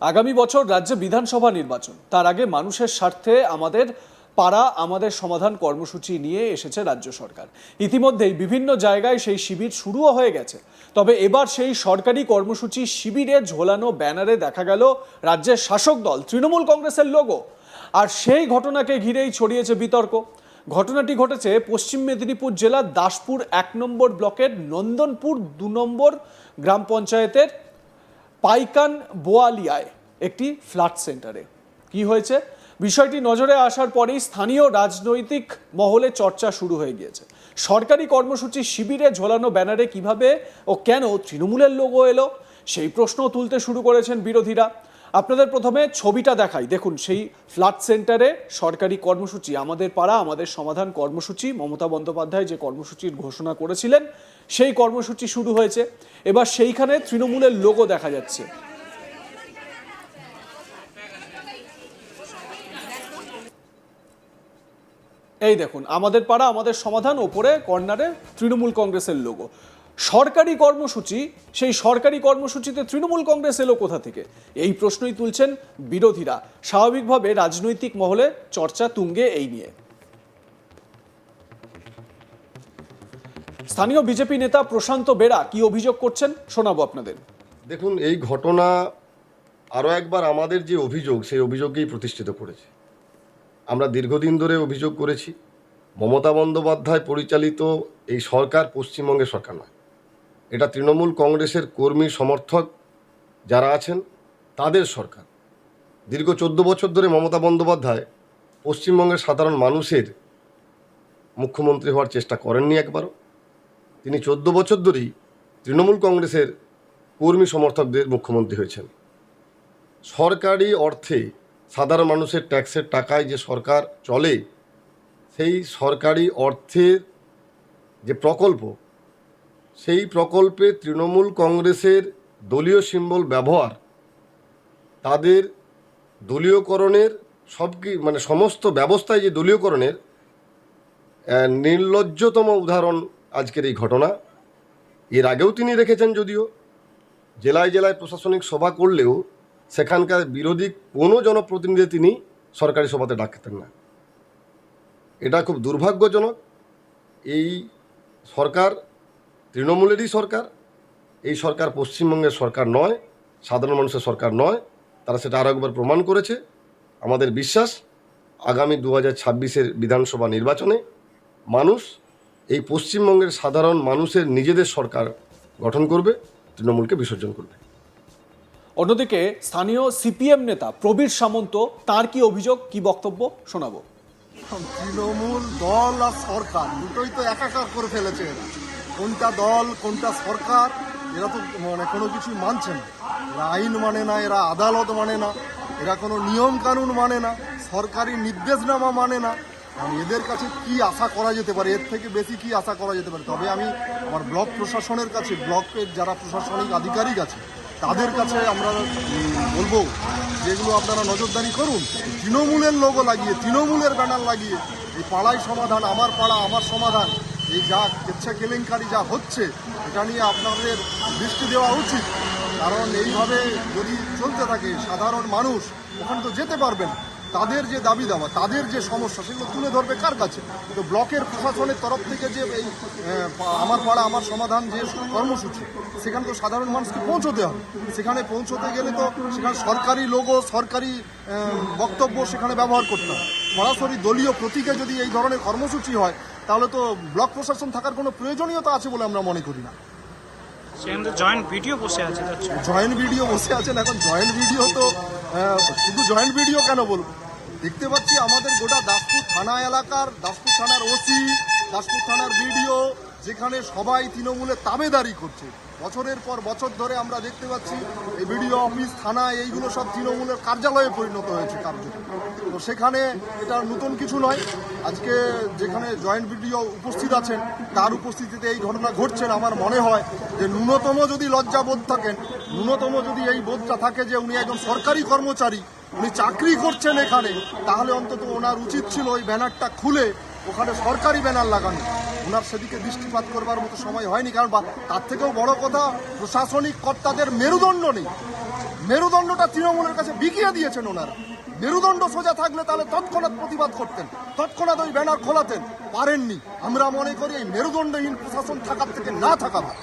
আগামী বছর রাজ্যে বিধানসভা নির্বাচন, তার আগে মানুষের স্বার্থে আমাদের পাড়া আমাদের সমাধান কর্মসূচি নিয়ে এসেছে রাজ্য সরকার। ইতিমধ্যেই বিভিন্ন জায়গায় সেই শিবির শুরুও হয়ে গেছে। তবে এবার সেই সরকারি কর্মসূচি শিবিরে ঝোলানো ব্যানারে দেখা গেল রাজ্যের শাসক দল তৃণমূল কংগ্রেসের লোগো। আর সেই ঘটনাকে ঘিরেই ছড়িয়েছে বিতর্ক। ঘটনাটি ঘটেছে পশ্চিম মেদিনীপুর জেলার দাসপুর ১ নম্বর ব্লকের নন্দনপুর ২ নম্বর গ্রাম পঞ্চায়েতের পাইকান বোয়ালিয়ায় একটি ফ্ল্যাট সেন্টারে। কি হয়েছে? বিষয়টি নজরে আসার পরেই স্থানীয় রাজনৈতিক মহলে চর্চা শুরু হয়ে গিয়েছে। সরকারি কর্মসূচি শিবিরে ঝোলানো ব্যানারে কিভাবে ও কেন তৃণমূলের লোগো এলো, সেই প্রশ্ন তুলতে শুরু করেছেন বিরোধীরা। আপনাদের প্রথমে ছবিটা দেখাই, দেখুন সেই ফ্ল্যাট সেন্টারে সরকারি কর্মসূচি আমাদের পাড়া আমাদের সমাধান কর্মসূচি, মমতা বন্দ্যোপাধ্যায় যে কর্মসূচির ঘোষণা করেছিলেন সেই কর্মসূচি শুরু হয়েছে। এবার সেইখানে তৃণমূলের লোগো দেখা যাচ্ছে। এই দেখুন, আমাদের পাড়া আমাদের সমাধান, ওপরে কর্নারে তৃণমূল কংগ্রেসের লোগো। সরকারি কর্মসূচি, সেই সরকারি কর্মসূচিতে তৃণমূল কংগ্রেস এলো কোথা থেকে, এই প্রশ্নই তুলছেন বিরোধীরা। স্বাভাবিকভাবে রাজনৈতিক মহলে চর্চা তুঙ্গে এই নিয়ে। স্থানীয় বিজেপি নেতা প্রশান্ত বেরা কি অভিযোগ করছেন শোনাবো আপনাদের। দেখুন, এই ঘটনা আরও একবার আমাদের যে অভিযোগ সেই অভিযোগকেই প্রতিষ্ঠিত করেছে। আমরা দীর্ঘদিন ধরে অভিযোগ করেছি, মমতা বন্দ্যোপাধ্যায় পরিচালিত এই সরকার পশ্চিমবঙ্গের সরকার নয়, এটা তৃণমূল কংগ্রেসের কর্মী সমর্থক যারা আছেন তাদের সরকার। দীর্ঘ 14 বছর ধরে মমতা বন্দ্যোপাধ্যায় পশ্চিমবঙ্গের সাধারণ মানুষের মুখ্যমন্ত্রী হওয়ার চেষ্টা করেননি একবারও। তিনি 14 বছর ধরেই তৃণমূল কংগ্রেসের কর্মী সমর্থকদের মুখ্যমন্ত্রী হয়েছেন। সরকারি অর্থে সাধারণ মানুষের ট্যাক্সের টাকায় যে সরকার চলে, সেই সরকারি অর্থের যে প্রকল্প, সেই প্রকল্পে তৃণমূল কংগ্রেসের দলীয় সিম্বল ব্যবহার, তাদের দলীয়করণের সমস্ত ব্যবস্থায় যে দলীয়করণের নির্লজ্জতম উদাহরণ আজকের এই ঘটনা। এর আগেও তিনি রেখেছেন, যদিও জেলায় জেলায় প্রশাসনিক সভা করলেও সেখানকার বিরোধী কোনো জনপ্রতিনিধি তিনি সরকারি সভাতে ডাকতেন না। এটা খুব দুর্ভাগ্যজনক। এই সরকার তৃণমূলেরই সরকার। এই সরকার পশ্চিমবঙ্গের সরকার নয়, সাধারণ মানুষের সরকার নয়। তারা সেটা আরও একবার প্রমাণ করেছে। আমাদের বিশ্বাস, আগামী 2026-এর বিধানসভা নির্বাচনে মানুষ এই পশ্চিমবঙ্গের সাধারণ মানুষের নিজেদের সরকার গঠন করবে, তৃণমূলকে বিসর্জন করবে। অন্যদিকে স্থানীয় সিপিএম নেতা প্রবীর সামন্ত, তার কি অভিযোগ, কি বক্তব্য শোনাবো। তৃণমূল দল আর সরকার দুটোই তো একাকার করে ফেলেছে এরা। কোনটা দল কোনটা সরকার এরা তো কোনো কিছুই মানছে না। এরা আইন মানে না, এরা আদালত মানে না, এরা কোনো নিয়ম কানুন মানে না, সরকারি নির্দেশনামা মানে না। এদের কাছে কি আশা করা যেতে পারে, এর থেকে বেশি কি আশা করা যেতে পারে? তবে আমি আমার ব্লক প্রশাসনের কাছে, ব্লকের যারা প্রশাসনিক আধিকারিক আছে তাদের কাছে আমরা বলবো, যেগুলো আপনারা নজরদারি করুন। তৃণমূলের লোগো লাগিয়ে, তৃণমূলের ব্যানার লাগিয়ে এই পাড়ায় সমাধান, আমার পাড়া আমার সমাধান, এই যা কেচ্ছা কেলেঙ্কারি যা হচ্ছে, এটা নিয়ে আপনাদের দৃষ্টি দেওয়া উচিত। কারণ এইভাবে যদি চলতে থাকে সাধারণ মানুষ ওখানে তো যেতে পারবেন। তাদের যে দাবি দাওয়া, তাদের যে সমস্যা, সেগুলো তুলে ধরবে কার কাছে? তো ব্লকের প্রশাসনের তরফ থেকে যে এই আমার পাড়া আমার সমাধান যে কর্মসূচি, সেখানে তো সাধারণ মানুষকে পৌঁছতে হবে। সেখানে পৌঁছতে গেলে তো সেখানে সরকারি লোগো, সরকারি বক্তব্য সেখানে ব্যবহার করতে হবে। সরাসরি দলীয় প্রতীকে যদি এই ধরনের কর্মসূচি হয়, তাহলে তো ব্লক প্রশাসন থাকার কোনো প্রয়োজনীয়তা আছে বলে আমরা মনে করি না। জয়েন্ট ভিডিও বসে আছে, জয়েন্ট ভিডিও বসে আছেন। এখন জয়েন্ট ভিডিও তো শুধু জয়েন্ট ভিডিও কেন বলবো, দেখতে পাচ্ছি আমাদের গোটা দাসপুর থানা এলাকার, দাসপুর থানার ওসি, দাসপুর থানার বিডিও, যেখানে সবাই তৃণমূলের তাবেদারি করছে। বছরের পর বছর ধরে আমরা দেখতে পাচ্ছি এই বিডিও অফিস, থানা, এইগুলো সব তৃণমূলের কার্যালয়ে পরিণত হয়েছে কার্য। তো সেখানে এটা নতুন কিছু নয়। আজকে যেখানে জয়েন্ট ভিডিও উপস্থিত আছেন, তার উপস্থিতিতে এই ঘটনা ঘটছেন। আমার মনে হয় যে ন্যূনতম যদি লজ্জাবোধ থাকেন, ন্যূনতম যদি এই বোধটা থাকে যে উনি একজন সরকারি কর্মচারী, উনি চাকরি করছেন এখানে, তাহলে অন্তত ওনার উচিত ছিল ওই ব্যানারটা খুলে ওখানে সরকারি ব্যানার লাগানো। ওনার সেদিকে দৃষ্টিপাত করবার মতো সময় হয়নি। কারণ তার থেকেও বড় কথা, প্রশাসনিক কর্তাদের মেরুদণ্ড নেই। মেরুদণ্ডটা তৃণমূলের কাছে বিকিয়ে দিয়েছেন ওনারা। মেরুদণ্ড সোজা থাকলে তাহলে তৎক্ষণাৎ প্রতিবাদ করতেন, তৎক্ষণাৎ ওই ব্যানার খোলাতেন, পারেননি। আমরা মনে করি এই মেরুদণ্ডহীন প্রশাসন থাকার থেকে না থাকা ভালো।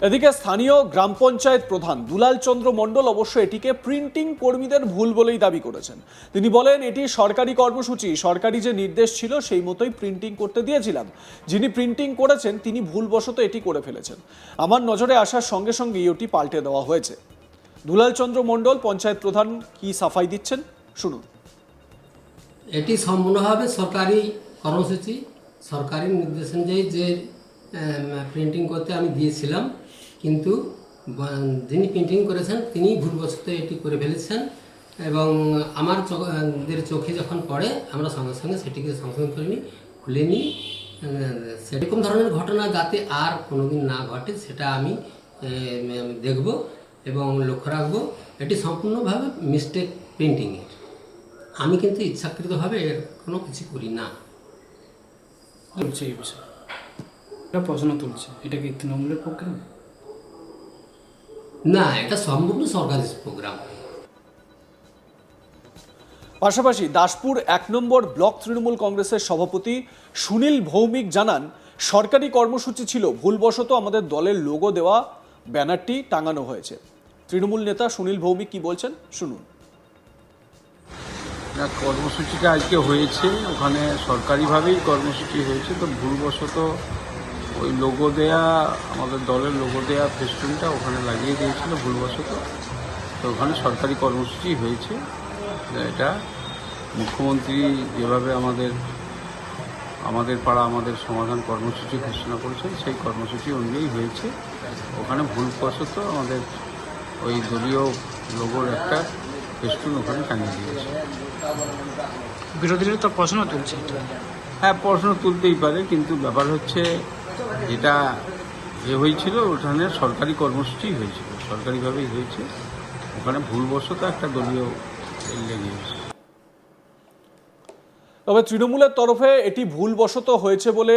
এদিকে স্থানীয় গ্রাম পঞ্চায়েত প্রধান দুলাল চন্দ্র মণ্ডল অবশ্য এটিকে প্রিন্টিং কর্মীদের ভুল বলেই দাবি করেছেন। তিনি বলেন, এটি সরকারি কর্মসূচি, সরকারি যে নির্দেশ ছিল সেই মতোই প্রিন্টিং করতে দিয়েছিলাম। যিনি প্রিন্টিং করেছেন তিনি ভুলবশত এটি করে ফেলেছেন। আমার নজরে আসার সঙ্গে সঙ্গেই ওটি পাল্টে দেওয়া হয়েছে। দুলাল চন্দ্র মণ্ডল পঞ্চায়েত প্রধান কি সাফাই দিচ্ছেন শুনুন। এটি সম্পূর্ণভাবে সরকারি কর্মসূচি, সরকারি নির্দেশ অনুযায়ী যে প্রিন্টিং করতে আমি দিয়েছিলাম, কিন্তু যিনি প্রিন্টিং করেছেন তিনি ভুলবশত এটি করে ফেলেছেন এবং আমাদের চোখে যখন পড়ে আমরা সঙ্গে সঙ্গে সেটিকে সংশোধন করে নিই, খুলে নিই। সেরকম ধরনের ঘটনা যাতে আর কোনোদিন না ঘটে সেটা আমি দেখব এবং লক্ষ্য রাখবো। এটি সম্পূর্ণভাবে মিস্টেক প্রিন্টিংয়ের। আমি কিন্তু ইচ্ছাকৃতভাবে এর কোনো কিছু করি না। তুলছে এই বিষয়ে এটা প্রশ্ন তুলছে, এটা কি তৃণমূলের প্রোগ্রাম? না, এটা সম্পূর্ণ সরকারি প্রোগ্রাম। পাশাপাশি দাসপুর 1 নম্বর ব্লক তৃণমূল কংগ্রেসের সভাপতি সুনীল ভৌমিক জানান, সরকারি কর্মসূচি ছিল, ভুলবশত আমাদের দলের লোগো দেওয়া ব্যানারটি টাঙানো হয়েছে। তৃণমূল নেতা সুনীল ভৌমিক কি বলছেন শুনুন। কর্মসূচিটা আজকে হয়েছে, ওখানে সরকারিভাবেই কর্মসূচি হয়েছে, তো ভুলবশত ওই লোগো দেয়া, আমাদের দলের লোগো দেয়া ফেস্টুনটা ওখানে লাগিয়ে দিয়েছিল ভুলবশত। তো ওখানে সরকারি কর্মসূচি হয়েছে। এটা মুখ্যমন্ত্রী যেভাবে আমাদের পাড়া আমাদের সমাধান কর্মসূচি ঘোষণা করেছেন সেই কর্মসূচি অনুযায়ী হয়েছে। ওখানে ভুলবশত আমাদের ওই দলীয় লোগোর একটা ফেস্টুন ওখানে টাঙিয়ে দিয়েছে। বিরোধীরা তো প্রশ্ন তুলছে এটা। হ্যাঁ, প্রশ্ন তুলতেই পারে, কিন্তু ব্যাপার হচ্ছে যেটা হয়েছিল ওখানে সরকারি কর্মসূচি হয়েছিল, সরকারিভাবেই হয়েছে। ওখানে ভুলবশত একটা দলীয় লেগে গেছে। তবে তৃণমূলের তরফে এটি ভুলবশত হয়েছে বলে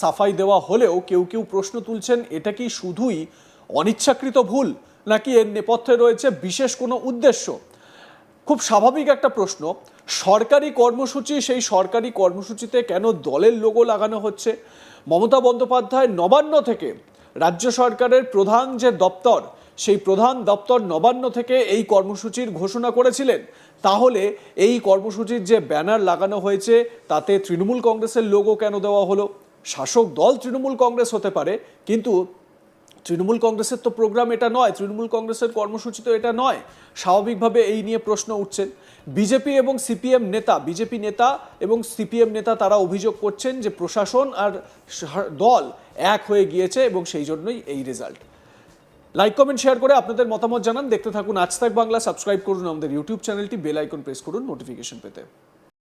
সাফাই দেওয়া হলেও কেউ কেউ প্রশ্ন তুলছেন, এটা কি শুধুই অনিচ্ছাকৃত ভুল নাকি এর নেপথ্যে রয়েছে বিশেষ কোনো উদ্দেশ্য? খুব স্বাভাবিক একটা প্রশ্ন। সরকারি কর্মসূচি, সেই সরকারি কর্মসূচিতে কেন দলের লোগো লাগানো হচ্ছে? মমতা বন্দ্যোপাধ্যায় নবান্ন থেকে, রাজ্য সরকারের প্রধান যে দপ্তর, সেই প্রধান দপ্তর নবান্ন থেকে এই কর্মসূচির ঘোষণা করেছিলেন। তাহলে এই কর্মসূচির যে ব্যানার লাগানো হয়েছে তাতে তৃণমূল কংগ্রেসের লোগো কেন দেওয়া হলো? শাসক দল তৃণমূল কংগ্রেস হতে পারে, কিন্তু তৃণমূল কংগ্রেসের তো প্রোগ্রাম এটা নয়, তৃণমূল কংগ্রেসের কর্মসূচি তো এটা নয়। স্বাভাবিকভাবে এই নিয়ে প্রশ্ন উঠছেন। বিজেপি এবং সিপিএম নেতা, বিজেপি নেতা এবং সিপিএম নেতা তারা অভিযোগ করছেন যে প্রশাসন আর দল এক হয়ে গিয়েছে এবং সেই জন্যই এই রেজাল্ট। লাইক, কমেন্ট, শেয়ার করে আপনাদের মতামত জানান। দেখতে থাকুন আজ তাক বাংলা। সাবস্ক্রাইব করুন আমাদের ইউটিউব চ্যানেলটি, বেল আইকন প্রেস করুন নোটিফিকেশন পেতে।